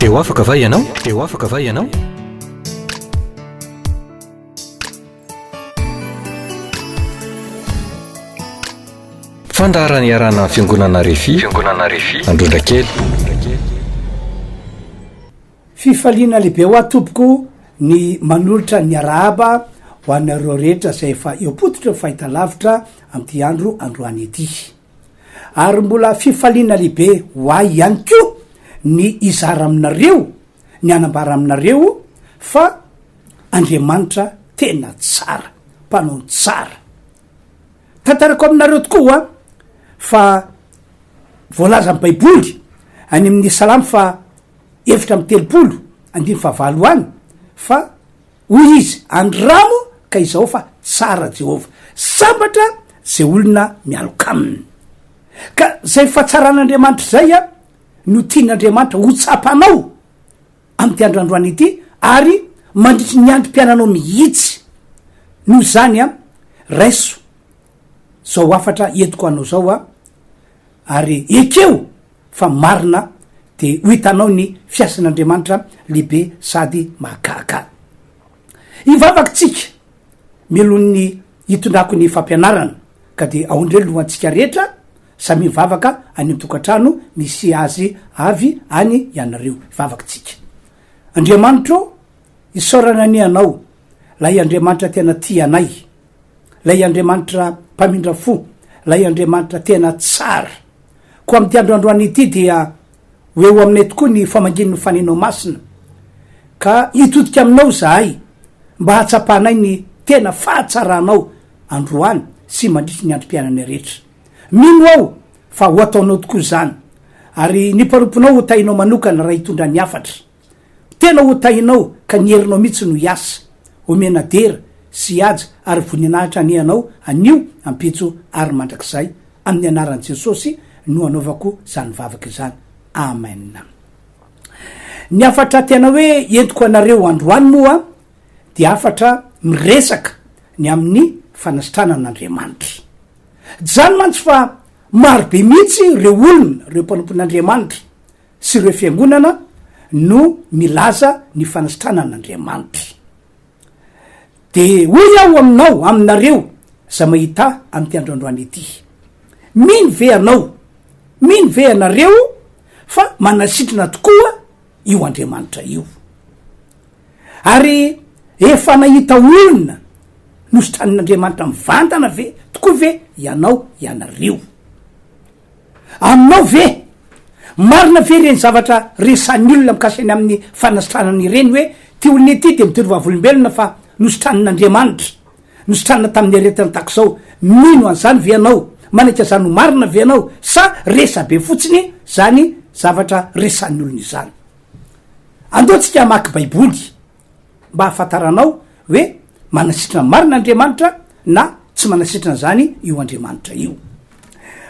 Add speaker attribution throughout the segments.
Speaker 1: Eo afaka va ianao? Eo afaka va ianao? Fandaharany iarana fiangonana RHEFI Androndrakely.
Speaker 2: Fifaliana lehibe ho atompoko ny manolotra ny arahaba ho anareo rehetra zay efa eopototra fahita lavitra amty androany ety. Ary mbola fifaliana lehibe ho ahy ihany ko ny izara aminareo, ny anambara aminareo fa Andriamanitra tena tsara, mpanao tsara. Tantarako aminareo tokoa fa voalaza amin'ny baiboly any amin'ny salamy fa 7:30 any fa hoy izy andramo ka izao fa tsara Jehova, sambatra zay olona mialoka aminy. Ka zay fahatsaran'Andriamanitra zay no tian'Andriamanitra ho tsapanao amty androandroany ity, ary mandritry ny androm-piananao mihitsy. Noho zany raiso zao afatra entiko anao zao ary ekeo fa marina de ho hitanao ny fiasan'Andriamanitra lehibe sady mahakaka. Ivavakytsika melon'ny hitondrako ny fampianarana ka de aondre lohantsika rehetra samy mivavaka any am'tokatrano misy azy avy any ianareo. Ivavakytsika. Andriamanitra isaorana ny anao, lay Andriamanitra tena tia anay, lay Andriamanitra mpamindra fo, lay Andriamanitra tena tsara. Ko amty androandroany ity dia hoeo aminay tokoa ny famangin'ny fanenao masina, ka hitodika aminao zahay mba hatsapanay ny tena fahatsaranao androany sy mandritry ny androm-pianany rehetra. Mino ao fa ho ataonao tokoa zany, ary niparoponao ho tainao manokana raha hitondra ny afatra, tena ho tainao ka nyherinao mihitsy no hiasa, omena dera sy aja ary voninahitra ny anao anio ampitso ary mandrakizay amin'ny anaran'i Jesosy no anaovako zany vavaka zany. Amen. Ny afatra tena hoe entiko anareo androany moa dia afatra miresaka ny amin'ny fanasitranan'Andriamanitra. Zany mantsy fa marobe mihitsy reo olona, reo mpanompon'Andriamanitra sy reo fiangonana no milaza ny fanasitranan'Andriamanitra. De hoy aho aminao, aminareo za mahita amty androandroany ity, mino ve anao, mino ve anareo fa manasitrana tokoa io Andriamanitra io, ary efa nahita olona nositran'Andriamanitra mivantana ve tokoa ve ianao ianareo? Aminao ve marina ve reny zavatra resan'ny olona mikasiny amin'ny fanasitranany ireny hoe ty olona ety de mitory vavolombelona fa nositran'Andriamanitra, nositranana tamin'ny aretina takizao? Mino an'izany ve anao? Manaka zany ho marina ve anao sa resa be fotsiny zany zavatra resan'ny olona izany? Andeotsika maky baiboly mba hafantaranao hoe manasitrana marina Andriamanitra na tsy manasitrana zany io Andriamanitra io.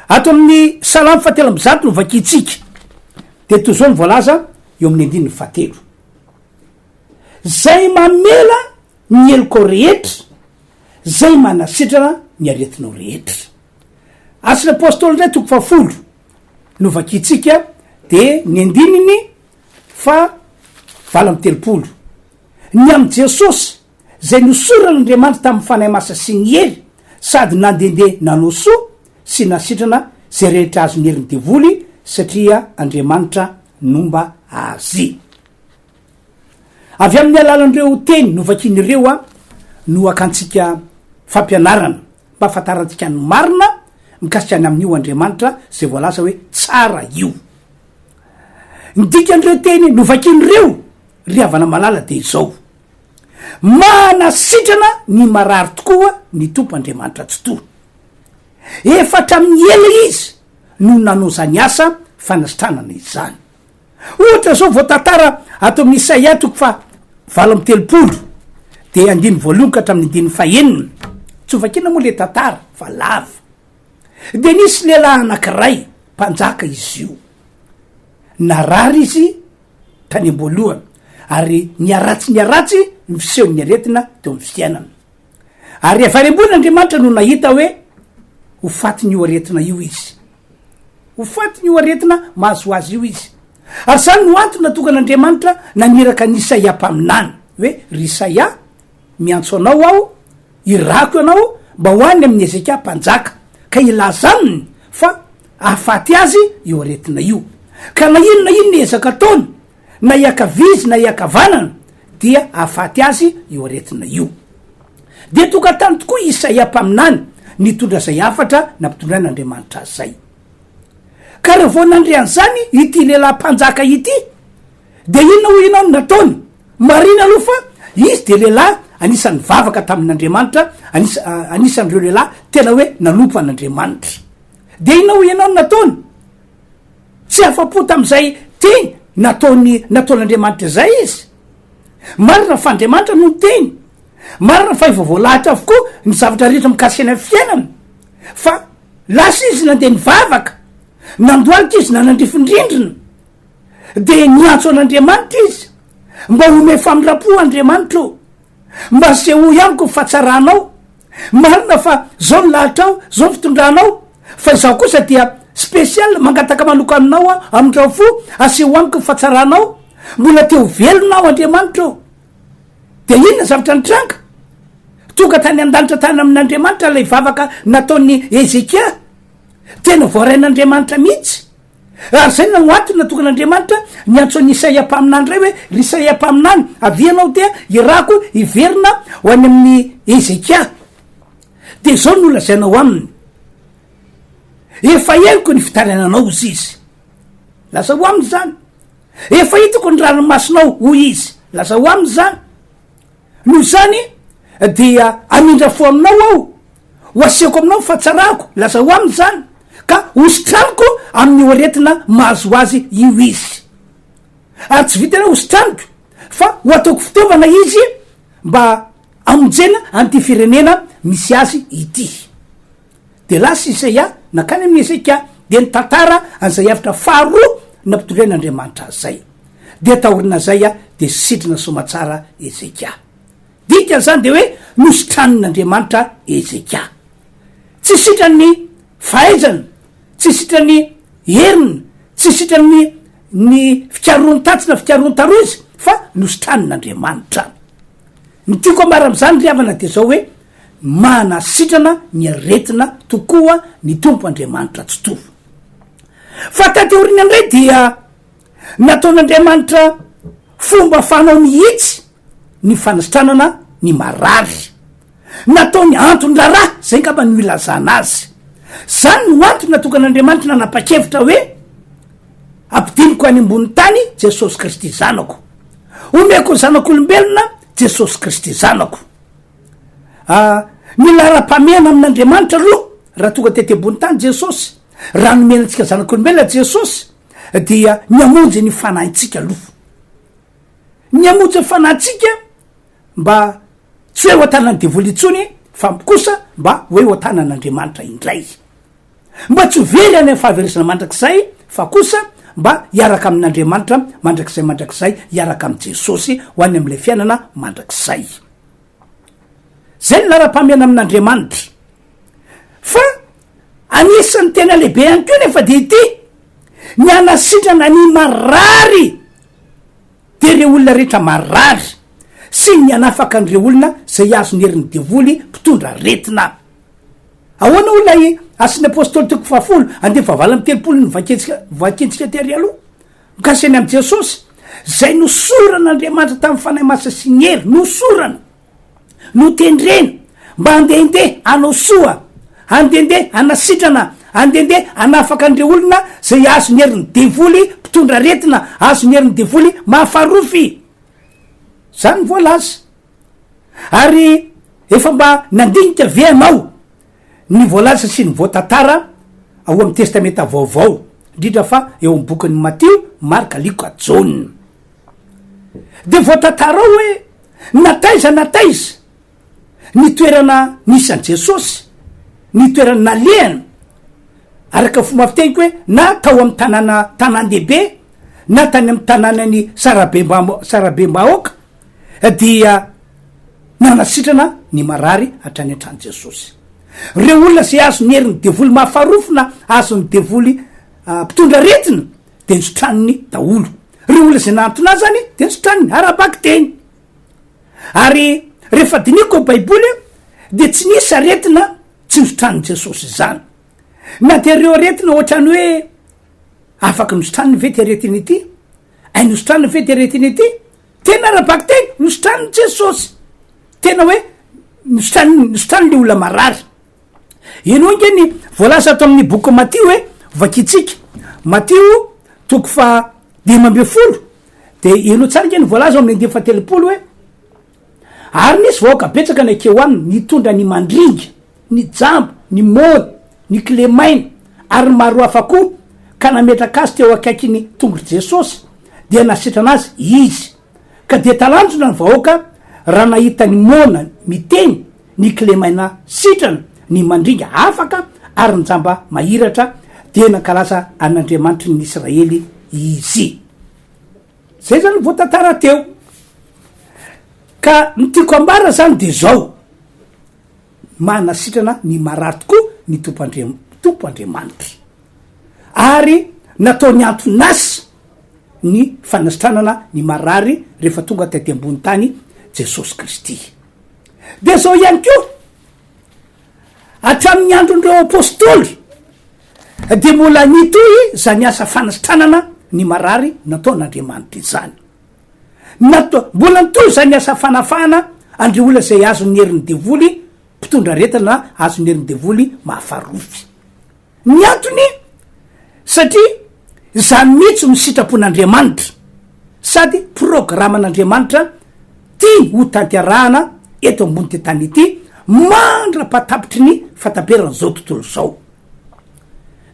Speaker 2: Ato amin'ny salamy 7:30 no vakitsika de toy zao ny voalaza eo amin'ny 7. Zay mamela ny eloko rehetra, zay manasitrana ny aretinao rehetra. Asin'ny apôstôly ndray 10 no vakitsika de ny 9:30 ny am' Jesosy zay nosoran'Andriamanitra tamin'ny fanahy masa sy ny hery, sady nandende nanao soa sy nasitrana zay rehetra azo ny heriny devoly satria Andriamanitra nomba azy. Avy amin'ny alalan'ireo teny no vakin'ireo no akantsika fampianarana mba afantarantsika ny marina mikasika any amin'io Andriamanitra zay voalaza hoe tsara io. Ny dikan'ireo teny no vakin'ireo ry havana malala de izao: manasitrana ny marary tokoa ny tompo Andriamanitra tsotoa. Efatra amin'ny ela izy no nanao zany asa fanasitranana izany. Ohatra zao voatantara ato amin'ny Isaia 7:30 de 2:1-9. Tsy vakina moa le tantara fa lava. De nisy lehilahy anankiray mpanjaka izy io, narary izy tany am-boalohany ary niaratsy ny fisehon'ny aretina teo amin'ny fiainana. Ary avy ambony Andriamanitra no nahita hoe ho faty ny aretina io izy, ho faty ny aretina mahazo azy io izy. ary zany no antony natokan'Andriamanitra naniraka ny Isaia mpaminany hoe ry Isaia miantso anao aho, irako ianao mba hoany amin'ny Ezekia mpanjaka ka ilaza aminy fa ahafaty azy io aretina io, ka na inona ezaka ataony na iakavizy na iakavanana dia ahafaty azy io aretina io. De tokatany tokoa Isaia mpaminany nitondra zay afatra nampitondran'Andriamanitra azy zay. Ka rehefa vao nandrian'zany ity lehilahy mpanjaka ity de inona ho inao nataony? Marina aloha fa izy de lehilahy anisan'ny vavaka tamin'Andriamanitra, anisan'ireo lehilahy tena hoe nanompo an'Andriamanitra. De inona ho ianao nataony? Tsy afa-po tam'izay teny nataon'Andriamanitra zay izy. Marina fa Andriamanitra no teny, marina fa efa voalahatra avokoa ny zavatra rehetra mikasika ny fiainana, fa lasa izy nandeha nivavaka, nandoalika izy nanandrifindrindrina, de niantso an'Andriamanitra izy mba home famirapo Andriamanitra, mba se ho ianiko fahatsaranao, marina fa zao nilahatra ao, zao fitondranao, fa izaho kosa dia spesialy mangataka manoka aminao a amin'irao fo aseho amiko fahatsaranao, mbola teo velonao Andriamanitra. De inona zavatra nitranga? Tonga tany an-danitra tany amin'Andriamanitra lay vavaka nataon'ny Ezekia, tena voarain'Andriamanitra mihitsy. Ary zay no antony natokan'Andriamanitra niantso ny Isaia mpaminany ray hoe ry Isaia mpaminany avianao dia irako iverina ho any amin'ny Ezekia. De zao no lazainao aminy, efa eliko ny fitarananao izy izy, lasa ho aminy zany. Efa hitako ny ranomasinao hoy izy, lasa ho aminy zany. Noho zany dia amindra fo aminao aho, ho asiako aminao fahatsarako, lasa ho aminy zany, ka hositraniko amin'ny oretina mahazo azy io izy. Ary tsy vitana hositraniko fa ho ataoko fitaovana izy mba amonjena an'ity firenena misy azy ity. De lasa Isaia nakany amin'ny Ezekia de nitantara an'izay hevitra faharoa nampitondren'Andriamanitra azy zay. De tahorina zay de sitrana somatsara Ezekia. Dika zany de hoe nositran'Andriamanitra Ezekia. Tsy sitrany fahaizana, tsy sitrany herina, tsy sitrany ny fikaroany tatsy na fikaroany tarozy, fa nositran'Andriamanitra. Ny tiako amara am'zany ry havana de zao hoe manasitrana ny aretina tokoa ny tompo Andriamanitra tsotovo. Fa tateoriny andray dia nataon'Andriamanitra fomba fanao mihitsy ny fanasitranana ny marary, nataony antony raraha zay ngamba no ilazana azy. Zany no antony natokan'Andriamanitra nanapa-kevitra hoe ampidiniko any ambony tany Jesosy Kristy zanako, omeko zanak'olombelona Jesosy Kristy zanako. Ny lara-pamehana amin'Andriamanitra aloha raha tonga tety ambony tany Jesosy, raha nomena antsika zanak'olombelona Jesosy dia niamonjy ny fanahintsika aloha, niamonjy ny fanahintsika mba tsy hoe ho atanany devoly intsony fa kosa mba hoe ho atanan'Andriamanitra indray, mba tsy very any fahaveresana mandrakizay fa kosa mba hiaraka amin'Andriamanitra mandrakizay hiaraka amin'ny Jesosy ho any am'le fiainana mandrakizay. Zay ny lara-pamehana amin'Andriamanitra. Fa anisan'ny tena lehibe ihany koa nefa de ity ny anasitrana ny marary de reo olona rehetra marary sy ny anafaka an'ireo olona zay azo ny herin'ny devoly mpitondra aretina. Ahoana olona asin'ny apôstôly toko 10:7 ny vakentsika tery aloha mikasiny am' Jesosy zay nosoran'Andriamanitra tamin'ny fanahy masa sy ny hery, nosorana no tendrena mba andehandeha anao soa, andehandeha anasitrana, andehandeha anafaka an'ireo olona zay azo ny herin'ny devoly mpitondra aretina, azo ny herin'ny devoly mahafarofy. Zany voalaza. Ary efa mba nandinika ve anao ny voalaza sy ny voatantara ao amin'ny testamenta vaovao, indrindra fa eo amin'ny bokin'ny Matio, Marka, Luka, Jaune. De voatantara ao hoe nataiza ny toerana nisy an' Jesosy, ny toerana nalehana, araka fomba fiteniko hoe na tao amin'ny tanan-dehibe na tany amin'ny tanànany sarabembahoaka dia nanasitrana ny marary hatrany an-trano Jesosy. Reo olona zay azo ny herin'ny devoly mahafarofina, azo ny devoly mpitondra aretina de nisotraniny daolo ry ola zay nantona zany de nisotraniny arabaky teny ary rehefa diniko baiboly de tsy nisy aretina tsy nisotraniny Jesosy zany na de reo aretina ohatrany hoe afaky nisotraniny ve ty aretiny ity ay nisotraniny ve ty aretiny ity tena arabaky teny nisotraniny Jesosy tena hoe nisotraniny le ola marary ino ingeny voalaza ato amin'ny boky Matio hoe vakitsika Matio 5:12 de ino tsara ingeny voalaza amin'ny 2:30 hoe ary nisy vahoaka betsaka ny akeo aminy nitondra ny mandringa ny jambo ny mony ny kilemaina ary maro hafa koa ka nametraka azy teo akaikiny tongotry Jesosy dia nasitrana azy izy ka de talanjona ny vahoaka raha nahita ny mona miteny ny kilemaina sitrana ny mandringa afaka ary ny jamba mahiratra dia nankalaza an'Andriamanitry ny Israely izy zay zany voatantara teo ka nitiako ambara zany de zao manasitrana ny marary tokoa ny tompo Andriamanitry ary natao ny antonasy ny fanasitranana ny marary rehefa tonga taty ambony tany Jesosy Kristy de zao ihany ko hatramin'ny andron'ireo apôstôly de mbola nitoy zany asa fanasitranana ny marary nataon'Andriamanitra izany mbola nitoy zany asa fanafahana andry olona zay azony herin'ny devoly mpitondra retana azony herin'ny devoly mahafarofy ny antony satria zany mihitsy ny sitrapon'Andriamanitra sady programan'Andriamanitra tia ho tanterahana eto ambony ty tany ity mandra-patapitry ny fataperana zao tontolo zao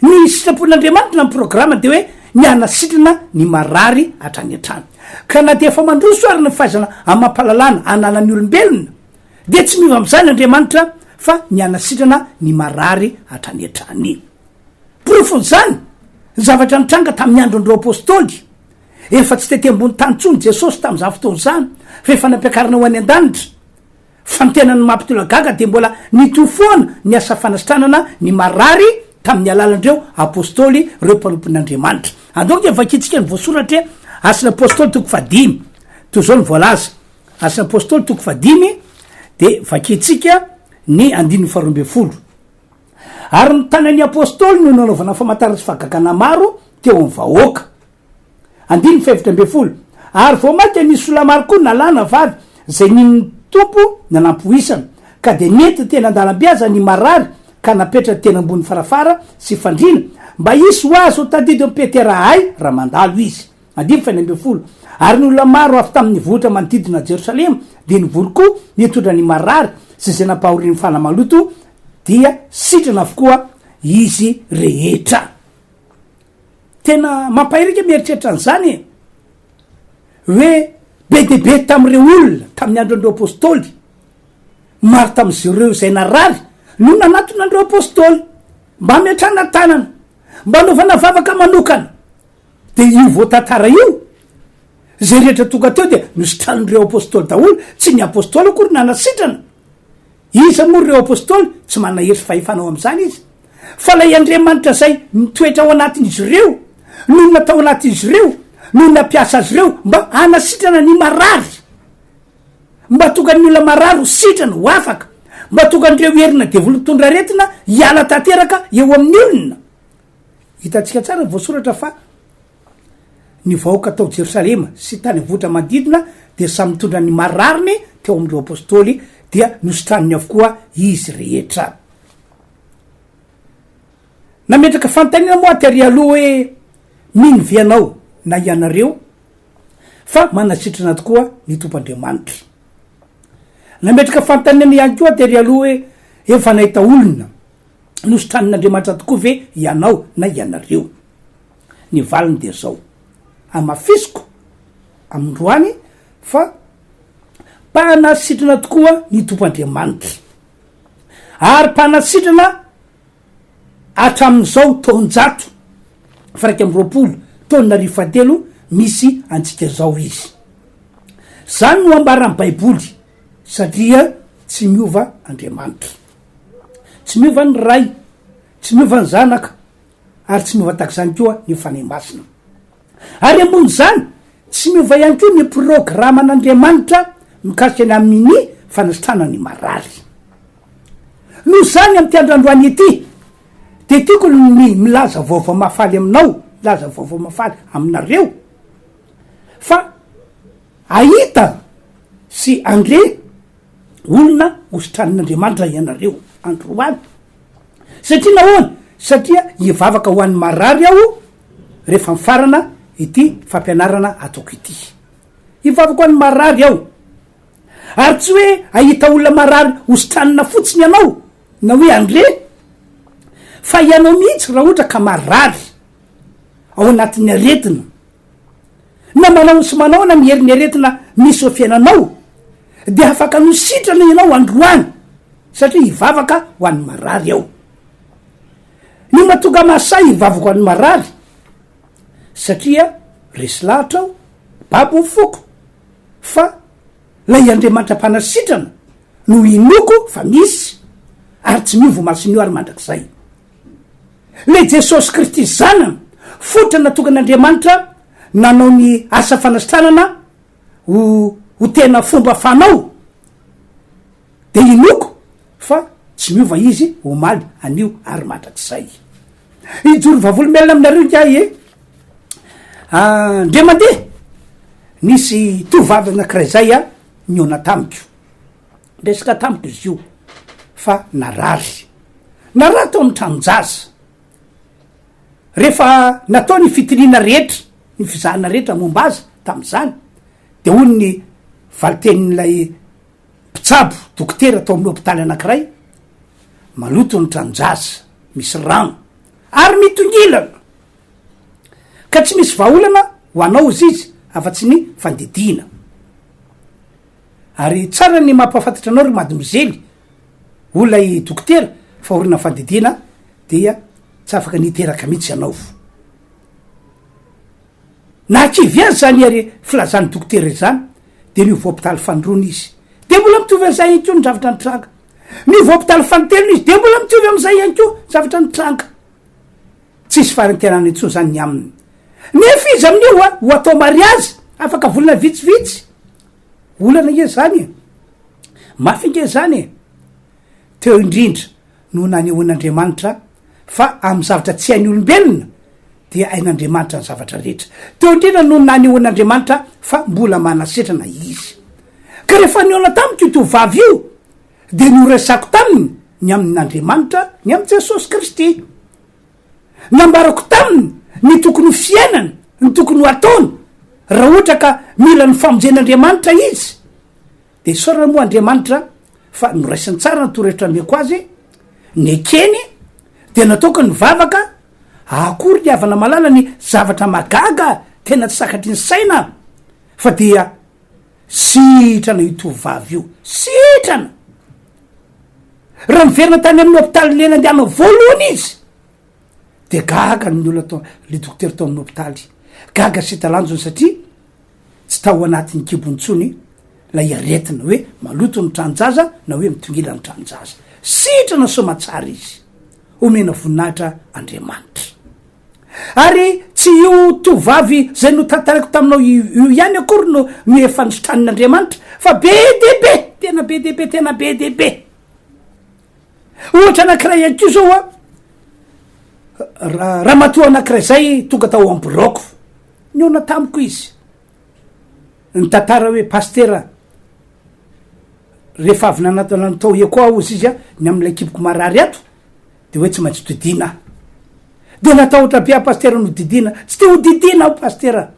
Speaker 2: ny sitrapon'Andriamanitra na programa de hoe ny anasitrana ny marary hatrany hatrany ka na de efa mandroso ary ny fahaizana amampalalana ananany olombelona de tsy miova am'izany Andriamanitra fa ny anasitrana ny marary hatrany hatrany profon'izany zavatra nitranga tamin'ny andron'ireo apôstôly efa tsy tety ambony tany tsony Jesosy tam'izany fotoan'izany fa efa nampiakarina ho any an-danitra fa ny tenany mampitolagaga de mbola nitofoana ny asa fanasitranana ny marary tamin'ny alalandreo apôstôly reo mpanompon'Andriamanitra andoko de vakitsika ny voasoratra asin'ny apôstôly 5 to zao ny voalaza asin'ny apôstôly 5 de vakitsika ny 12 ary ny tanan'ny apôstôly no nanaovana famantarana sy fahagagana maro teo amin'ny vahoaka 17 ary vao maty nisy ola maro koa nalana vavy zay nin'ny tompo nanampoisana ka de nety tena andalambe aza ny marary ka napetra tena ambony farafara sy fandrina mba isy ho azy ho tadidy mipetera hay raha mandalo izy 12 ary ny olona maro afy tamin'ny vohitra manodidina Jerosalema de nivory koa nitondra ny marary sy zay nampahorian'ny fanamaloto dia sitrana avokoa izy rehetra tena mampahirika mieritreritra an'izany hoe be de be tamin'ireo olona tamin'ny andron'ireo apôstôly maro tam'zareo zay narary no nanatona andreo apôstôly mba miatrana tanana mba naovana vavaka manokana de io voatantara io zay rehetra tonga teo de nisitran'ireo apôstôly daholo tsy ny apôstôly akory nanasitrana izy moa reo apôstôly tsy manana hery fahefanao am'izany izy fa lay Andriamanitra zay nitoetra ao anatin'izy ireo no natao anatin'izy ireo no nampiasa azy ireo mba anasitrana ny marary mba tonga ny olona marary ho sitrana ho afaka mba tonga n'ireo herina devoly mitondra retina hiala tanteraka eo amin'ny olona hitantsika tsara voasoratra fa ny vahoaka tao Jerosalema sy tany vohitra manodidina de samy mitondra ny marariny teo amin'ireo apôstôly dia nositraniny avokoa izy rehetra nametraka fanontaniana moa ty aloha hoe mino vianao na ianareo fa manasitrana tokoa ny tompoandriamanitra nametraka fanontaniana ihany koa ty aloha hoe efa nahita olona nositranin'Andriamanitra tokoa ve ianao na ianareo ny valiny de zao amafisiko amindroany fa mpanasitrana tokoa ny tompoandriamanitra ary mpanasitrana hatramin'izao taonjato faraiky amy 20 taona 20 misy antsika zao izy zany no ambarany baiboly satria tsy miova Andriamanitra tsy miova ny ray tsy miova ny zanaka ary tsy miova tak'izany koa ny fanay masina ary ambony zany tsy miova ihany ko ny programan'Andriamanitra mikasika ny amin'ny fanasitranany marary. No zany amy ty androandroany ety de tiako ny milaza vaovao mafaly aminao, milaza vaovao mafaly aminareo fa ahita sy andre olona hositranan'Andriamanitra ianareo androany. Satria nahoana? Satria hivavaka ho an'ny marary aho rehefa mifarana ity fampianarana ataoko ity. Hivavaka ho an'ny marary aho. Ary tsy hoe ahita olona marary hositranana fotsiny ianao na hoe andre, fa ianao mihitsy raha ohatra ka marary ao anatin'ny aretina na manao sy manao na miherin'ny aretina misy o fiainanao de afaka no sitrana ianao androany satria hivavaka ho an'ny marary ao. Ny matonga masay hivavaka ho an'ny marary satria resy lahatra ao babo foko fa lay Andriamanitra mpanasitrana no inoko fa misy ary tsy miovo masiny io ary mandrakizay. Le Jesosy Kristy zanany fotra natonga an'Andriamanitra nanao ny asa fanasitranana ho tena fomba fanao de inoko fa tsy miova izy omaly anio ary mandrakizay. Ijoro vavolombelona aminareo nkae ndre mandeha nisy tovavy anakiray zay a niona tamiko, resaka tamiko izy io fa narary tao amy tranonjaza. Rehefa natao ny fitirina rehetra, ny fizahana rehetra momba azy tam'zany de hono ny valitenin'lay mpitsabo dokotera atao amin'ny hôpitaly anakiray, maloto ny tranonjaza, misy rano ary mitongilana ka tsy misy vahaolana ho anao izy afa-tsy ny fandidina. Ary tsara ny mampafantatra anao ry madimozely olay dokotera fa orina fandidina dia tsy afaka niteraka mihitsy ianao. Nakivy azy zany ary filazany dokotera zany de niova hôpitaly fandrona izy de mbola mitovy am'izay ihany ko ny zavatra ny tranga, niova hôpitaly fantelona izy de mbola mitovy am'izay ihany ko zavatra ny tranga. Tsisy faharentenana intsony zany ny aminy. Nefa izy amin'io ho atao mariazy afaka volana vitsivitsy, olana nge zany mafy nge zany teo indrindra no nanehoan'Andriamanitra fa amy zavatra tsy hain'ny olombelona dia ain'Andriamanitra ny zavatra rehetra. Teo indrindra no nanehoan'Andriamanitra fa mbola manasetrana izy. Ka rehefa niona tamiko io tovavy io de noresako taminy ny amin'Andriamanitra, ny amy Jesosy Kristy. Nambarako taminy ny tokony fiainana, ny tokony ho ataony raha ohatra ka mila ny famonjen'Andriamanitra izy. De saorana moa Andriamanitra fa noraisiny tsara ny torohevitra ameko azy, ny ekeny de nataoko ny vavaka akory ny avana malala ny zavatra magaga tena tsy sakatry ny saina fa dia sitrana itovavy io, sitrana. Raha miverina tany amin'ny hôpitaly lena andehanao voalohany izy de gaga ny olona tao le dokotera tao amin'ny hôpitaly, gaga sy talanjony satria tsy tao anatin'ny kibontsony lay aretina hoe maloto ny tranonjaza na hoe mitongila ny tranonjaza. Sitrana somatsara izy, omena voninahitra Andriamanitra. Ary tsy io tovavy zay no tantarako taminao io ihany akory no efa nisitran'Andriamanitra fa be debe, tena be debe, tena be debe. Ohatra anakiray ihany ko zao raha matoa anakiray zay tonga tao amboroko, niona tamiko izy ny tantara hoe pastera rehefa avy nanatao eko aho izy a ny am'ilay kiboko marary ato de hoe tsy maintsy didina de natao otra be a pastera no didina, tsy te ho didina ao pastera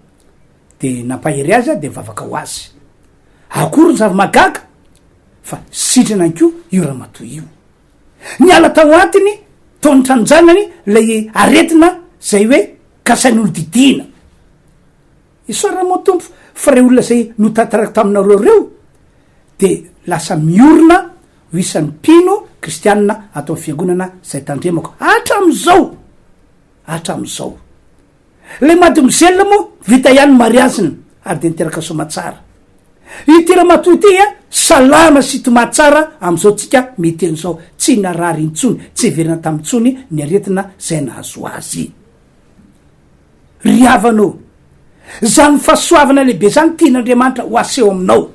Speaker 2: de nampahery azy de vavaka ho azy. Akory ny zava-magaga fa sitrana ko io raha matoa io. Niala tao atiny tao ny tranonjanany lay aretina zay hoe kasain'olo didina. Isorana moa tompo fa re olona zay no tantarako taminareo reo de lasa miorina ho isan'ny mpino kristianina atao amin'ny fiangonana zay tandremako hatram'izao. Le madimozelona moa vita ihany mariazina ary de niteraka somatsara. Itira matoa ity salama sy tomatsara am'izao tsika mety an'izao, tsy narary intsony, tsy verina tamitsony ny aretina zay nahazo azy. Riavanao zany fahasoavana lehibe zany tian'andriamanitra ho aseho aminao,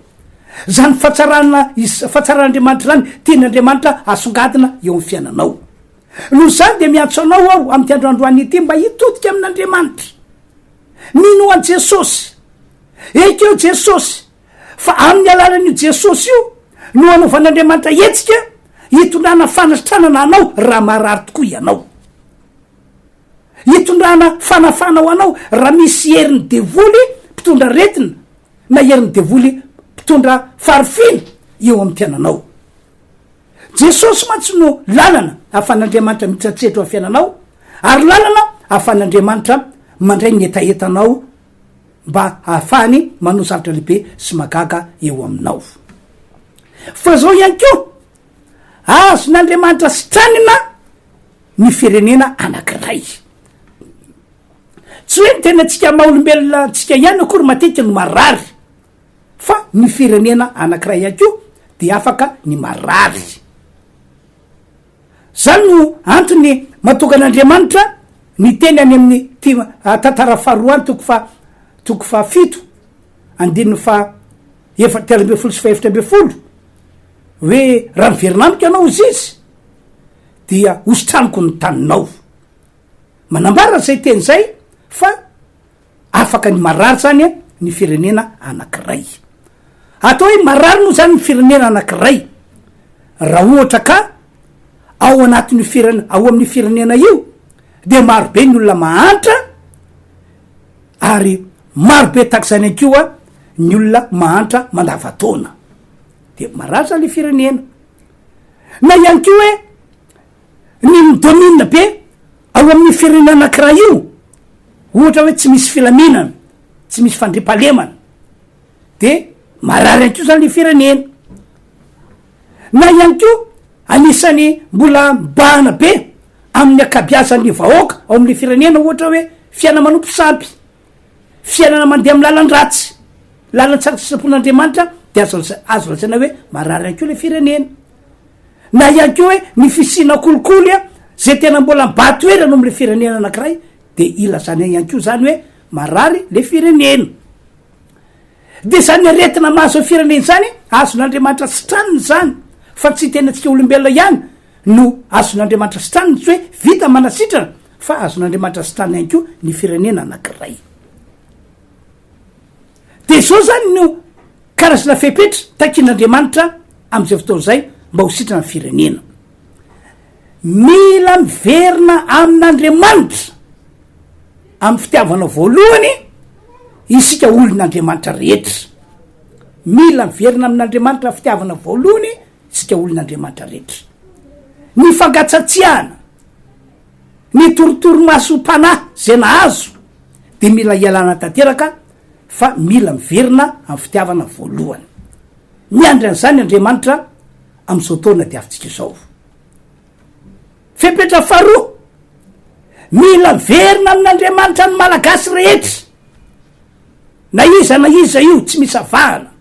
Speaker 2: zany fatsaran'andriamanitra zany tian'andriamanitra asongadina eo amin'ny fiainanao. Noho zany de miantso anao aho am'ty androandroany ity mba hitodika amin'andriamanitra, mino an Jesosy, ekeo Jesosy, fa amin'ny alalan'io Jesosy io no anaovan'andriamanitra etsika hitondrana fanasitranana anao raha marary tokoa ianao, hitondrana fanafana ho anao raha misy herin'ny devoly mpitondra retina na herin'ny devoly mpitondra farifina eo amin'ny fiainanao. Jesosy mantsy no lalana ahafan'andriamanitra mitratsetro amin'ny fiainanao, ary lalana ahafan'andriamanitra mandray ny etaetanao mba ahafahany manao zavatra lehibe sy magaga eo aminao. Fa zao ihany ko azon'andriamanitra sitranina ny firenena anankiray. Tsy hoe ny tena tsika maha-olombelona tsika ihany akory matetika no marary, fa ny firenena anankiray ihany ko de afaka ny marary. Zany no antony mahatonga an'andriamanitra ny teny any amin'ny tantara faharoany toko fa 7 andininy fa 7 sy 7 hoe raha miverinamiko ianao izy izy dia ositraniko ny taninao. Manambara zay teny zay fa afaka ny marary zany ny firenena anankiray. Atao hoe marary no zany ny firenena anankiray raha ohatra ka ao anatin'ny ao amin'ny firenena io de marobe ny olona mahantra ary marobe takzany akoa ny olona mahantra mandavataona, de marary zany le firenena. Na ihany ko hoe ny midomina be ao amin'ny firenena anankiray io, ohatra hoe tsy misy filaminana, tsy misy fandripalemana, de marary ihany ko zany le firenena. Na ihany ko anisany mbola mbahana be amin'ny akabiazan'ny vahoaka ao amin'ny firenena, ohatra hoe fiaina manompo sampy, fiainana mandeha amin'ny lalan-dratsy, lalan-tsara tsy sapon'andriamanitra, de azo lazaina hoe marary ihany ko le firenena. Na ihany ko hoe ny fisina kolikoly zay tena mbola mbatoerana am'le firenena anankiray, de ilazana ihany ko zany hoe marary le firenena. De zany aretina mahazo firenena zany azon'andriamanitra sitraniny zany, fa tsy tena tsika olombelona ihany no azon'andriamanitra sitraniny, tsy hoe vita manasitrana, fa azon'andriamanitra sitraniny ihany ko ny firenena anankiray. De zao zany no karazana fepetra takin'andriamanitra am'izay fotoana zay mba ho sitrana ny firenena. Mila miverina amin'andriamanitra amin'ny fitiavana voalohany isika olon'andriamanitra rehetra. Mila miverina amin'andriamanitra fitiavana voalohany isika olon'andriamanitra rehetra. Ny fangatsatsiahana, ny torotoromasom-panahy zay nahazo de mila ialana tanteraka, fa mila miverina amin'ny fitiavana voalohany. Miandry an'izany Andriamanitra am'izao taona diavintsika izao. Fepetra faharoa, mila miverina amin'Andriamanitra ny malagasy rehetra, na iza io tsy misy avahana,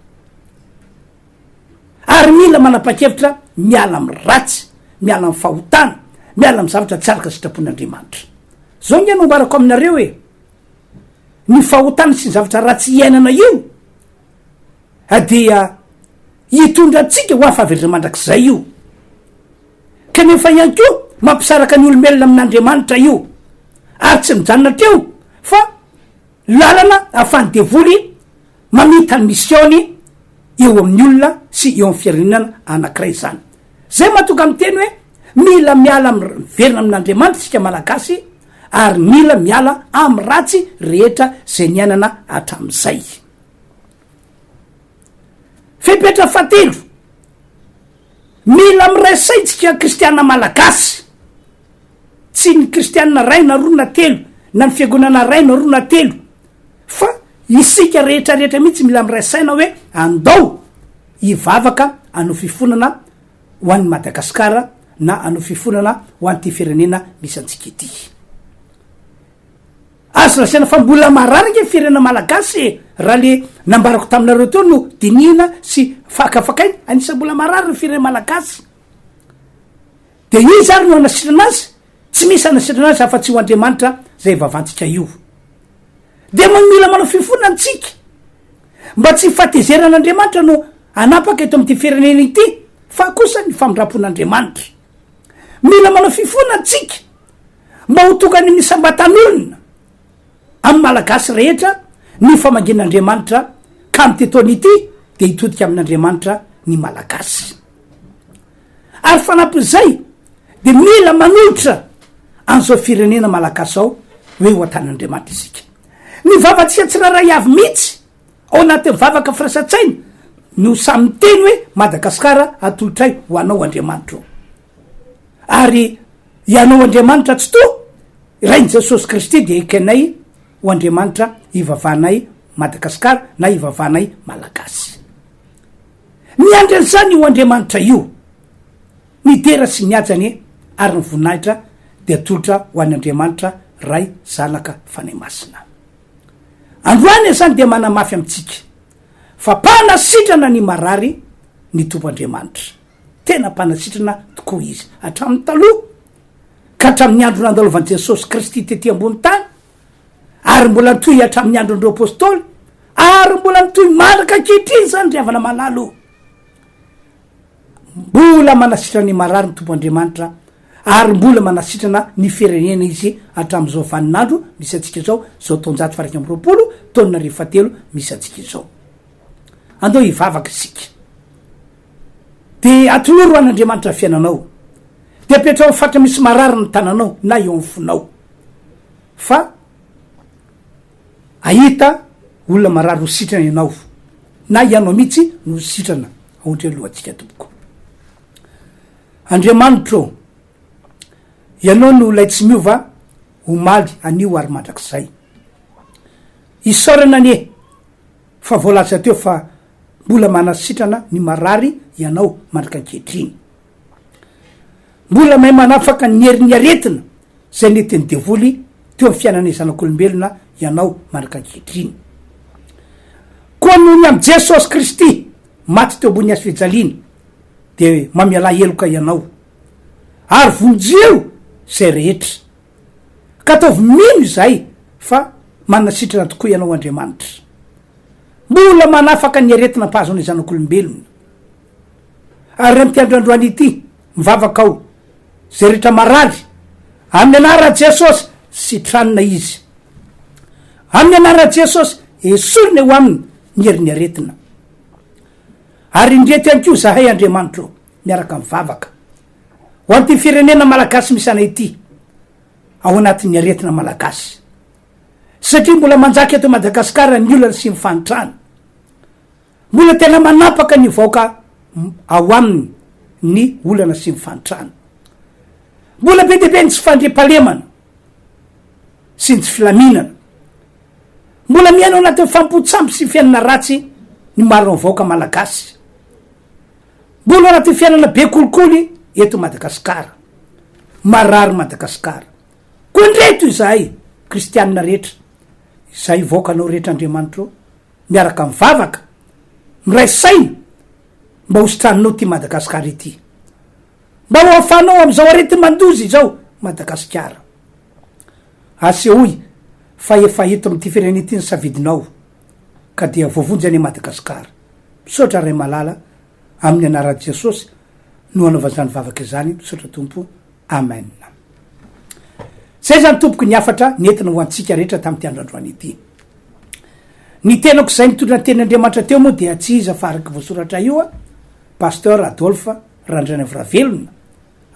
Speaker 2: ary mila manapa-kevitra miala amin'ny ratsy, miala amin'ny fahotana, miala amin'ny zavatra tsy araka sitrapon'Andriamanitra. Zao nge no mbarako aminareo hoe ny fahotana sy ny zavatra ratsy iainana io dia hitondra atsika ho amin'ny fahavelona mandrakizay io, kanefa ihany ko mampisaraka ny olombelona amin'Andriamanitra io, ary tsy mijanona teo fa lalana ahafany devoly mamita ny misiony eo amin'ny olona sy eo amin'ny firenena anankiray zany. Zay mahatonga miteny hoe mila miala miverina amin'Andriamanitra sika malagasy, ary mila miala amin'ny ratsy rehetra zay niainana hatram'izay. Fepetra fahatelo, mila miraisaitsika kristiana malagasy, tsy ny kristianina ray na roa na telo, na ny fiangonana ray na roa na telo, fa isika rehetrarehetra mihitsy mila miraisaina hoe andao hivavaka hanao fifonana ho an'ny Madagasikara na hanao fifonana ho an'ity firenena misy antsika ity. Azo lasaina fa mbola mararaka firenena malagasy raha le nambarako taminareo teo no dinina sy fakafakainy, anisa mbola marary ny firenena malagasy. De izy ary no anasirana azy, tsy misy anasirana azy afa-tsy ho Andriamanitra zay vavantsika io. de mila manao fifonantsika mba tsy fatezeran'andriamanitra no anapaka eto am'ty firenena ity fa kosa ny famindrapon'andriamanitra mila manao fifonantsika mba ho tokany misambatan'olona amy malagasy rehetra ny famangin'andriamanitra ka am'tytaony ity de hitodika amin'andriamanitra ny malagasy ary fanampyzay de mila manolotra an'izao firenena malagasy ao hoe ho atan'andriamanitra isika ny vavatsika tsiraray avy mihitsy ao anatin'ny vavaka firasatsaina no samy teny hoe Madagasikara atolotray ho anao Andriamanitra ary ianao Andriamanitra tsy to rainy Jesosy Kristy de ekenay ho Andriamanitra ivavahanay Madagasikara na ivavahanay malagasy ny andran'izany ho Andriamanitra io ny dera sy ny ajany ary ny voninahitra de atolotra ho an'Andriamanitra ray zanaka fanay masina androany zany de manamafy amitsika fa mpanasitrana ny marary ny tompo Andriamanitra tena mpanasitrana tokoa izy hatramin'ny taloha ka hatramin'ny andro nandalovan'i Jesosy Kristy tety ambony tany ary mbola nitohy hatramin'ny andron'ireo apôstôly ary mbola nitohy malaka ankehitriny zany ry havana malalo mbola manasitrana ny marary ny tompo Andriamanitra ary mbola manasitrana ny firenena izy hatramin'izao vaninandro misy atsika zao zao taonjato faraiky amby roapolo taonina rehefatelo misy atsika zao andao hivavaka isika de atoloro an'Andriamanitra fiainanao de apetrao fatra misy marary ny tananao na eo am'ny fonao fa ahita olona marary ho sitrana ianao na ianao mihitsy no sitrana aondre alohantsika tompoko Andriamanitra ianao no lay tsy miova omaly anio ary mandrakizay isaorana anie fa voalaza teo fa mbola manasitrana ny marary ianao mandrika ankehitriny mbola mahay manafaka ny herin'ny aretina zay netiny devoly teo amy fiainana zanak'olombelona ianao mandrika ankehitriny koa nohony amy Jesosy Kristy maty teo ambony hazo fijaliana de mamiala eloka ianao ary vonjeo zay rehetra ka ataovy mino zay fa manasitrana tokoa ianao Andriamanitra mbola manafaka ny aretina mpahazo ny zanak'olombelona ary amty androandroany ity mivavaka ao zay rehetra marary amin'ny anara Jesosy sitranina izy amin'ny anara Jesosy esorina ho aminy ny herin'ny aretina ary indrety any ko zahay Andriamanitra miaraka mivavaka ho anty firenena malagasy misy anay ity ao anatin'ny aretina malagasy satria mbola manjaka eto Madagasikara ny olana sy mifanitrana mbola tena manapaka ny vaoka ao aminy ny olana sy mifanitrana mbola be deabe ny tsy fandriampalemana sy ny tsy filaminana mbola miaino anatin'ny fampotsamby sy fiainana ratsy ny maro ny vaoka malagasy mbola anatin'ny fiainana be kolikoly eto Madagasikara marary Madagasikara koa ndreto izahay kristianina rehetra izay vaokanao rehetra Andriamanitra miaraka mivavaka miray saina mba hositraninao ty Madagasikara ity mba ho afanao am'izao arety mandozy zao Madagasikara asehoy fa efa eto am'ty firenena ity ny savidinao ka dia voavonjy any Madagasikara misaotra ray malala amin'ny anaran'i Jesosy no anaovan'izany vavaka izany misaotra tompo amen zay zany tompoko ny afatra nentina ho antsika rehetra tam'ty androandroany ity ny tenako zay mitondra ny teny Andriamanitra teo moa dia tsy iza fa araky voasoratra io a pasteur Adolphe Randrana Vravelona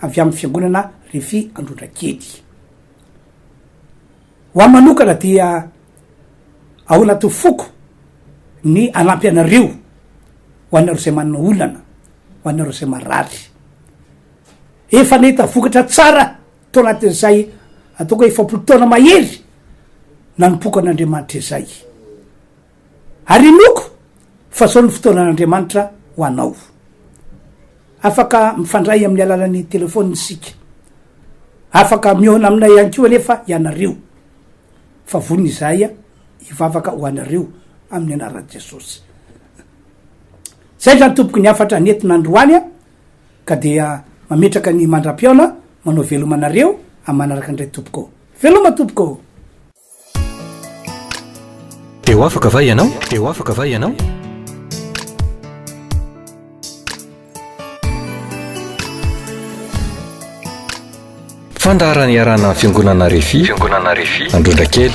Speaker 2: avy amin'ny fiangonana RHEFI Androndrakely ho amin'ny manokana dia ao anaty foko ny anampy anareo ho anareo zay manana olana ho anareo zay marary efa nahita vokatra tsara tao anatin'izay ataoko hoe fampolotona mahery nanompoka an'Andriamanitra izay ary inoko fa zao ny fotoanan'Andriamanitra ho anao afaka mifandray amin'ny alalan'ny telefôny sika afaka miona aminay ihany koa anefa ianareo fa voniny izay hivavaka ho anareo amin'ny anaran'i Jesosy zay zany tompoko ny afatra nentin'androany a ka dia mametraka ny mandram-piona manao velomanareo amin'ny manaraka andray tompoko veloma tompoko
Speaker 1: eo afaka va ianao eo afaka va ianao fandaharany iarana fiangonana RHEFI Androndrakely